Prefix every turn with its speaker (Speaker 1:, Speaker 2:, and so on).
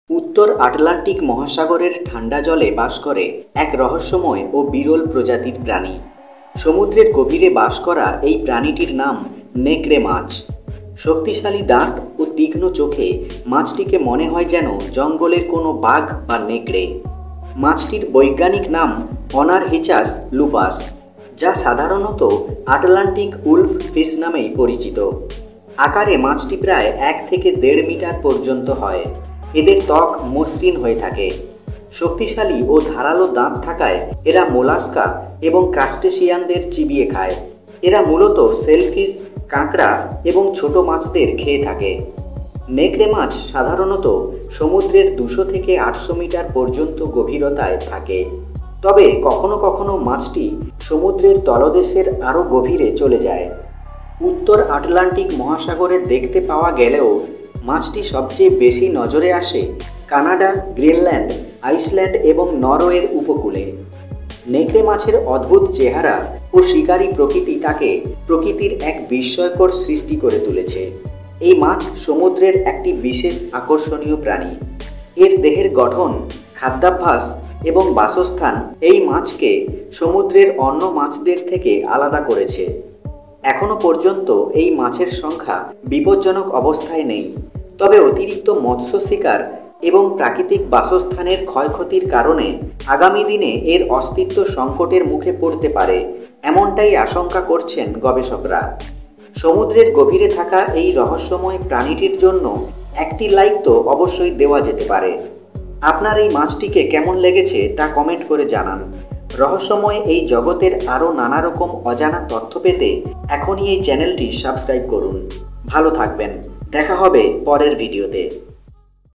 Speaker 1: উত্তর আটলান্টিক মহাসাগরের ঠান্ডা জলে বাস করে এক রহস্যময় ও বিরল প্রজাতির প্রাণী। সমুদ্রের গভীরে বাস করা এই প্রাণীটির নাম নেকড়ে মাছ। শক্তিশালী দাঁত ও তীক্ষ্ণ চোখে মাছটিকে মনে হয় যেন জঙ্গলের কোনো বাঘ বা নেকড়ে। মাছটির বৈজ্ঞানিক নাম অনারহিচাস লুপাস, যা সাধারণত আটলান্টিক উলফ ফিশ নামেই পরিচিত। আকারে মাছটি প্রায় 1 থেকে 1.5 মিটার পর্যন্ত হয়। এদের ত্বক মসৃণ হয়ে থাকে। শক্তিশালী ও ধারালো দাঁত থাকায় এরা মোলাস্কা এবং ক্রাস্টেশিয়ানদের চিবিয়ে খায়। এরা মূলত সেলফিশ, কাঁকড়া এবং ছোট মাছদের খেয়ে থাকে। নেকড়ে মাছ সাধারণত সমুদ্রের 200 থেকে 800 মিটার পর্যন্ত গভীরতায় থাকে, তবে কখনো কখনো মাছটি সমুদ্রের তলদেশের আরও গভীরে চলে যায়। উত্তর আটলান্টিক মহাসাগরে দেখতে পাওয়া গেলেও মাছটি সবচেয়ে বেশি নজরে আসে কানাডা, গ্রিনল্যান্ড, আইসল্যান্ড এবং নরওয়ের উপকূলে। নেকড়ে মাছের অদ্ভুত চেহারা ও শিকারী প্রকৃতি তাকে প্রকৃতির এক বিস্ময়কর সৃষ্টি করে তুলেছে। এই মাছ সমুদ্রের একটি বিশেষ আকর্ষণীয় প্রাণী। এর দেহের গঠন, খাদ্যাভ্যাস এবং বাসস্থান এই মাছকে সমুদ্রের অন্য মাছদের থেকে আলাদা করেছে। এখনও পর্যন্ত এই মাছের সংখ্যা বিপজ্জনক অবস্থায় নেই, তবে অতিরিক্ত মৎস্য শিকার এবং প্রাকৃতিক বাসস্থানের ক্ষয়ক্ষতির কারণে আগামী দিনে এর অস্তিত্ব সংকটের মুখে পড়তে পারে, এমনটাই আশঙ্কা করছেন গবেষকরা। সমুদ্রের গভীরে থাকা এই রহস্যময় প্রাণীটির জন্য একটি লাইক তো অবশ্যই দেওয়া যেতে পারে। আপনার এই মাছটিকে কেমন লেগেছে তা কমেন্ট করে জানান। রহস্যময় এই জগতের আরও নানা রকম অজানা তথ্য পেতে এখনই এই চ্যানেলটি সাবস্ক্রাইব করুন। ভালো থাকবেন, দেখা হবে পরের ভিডিওতে।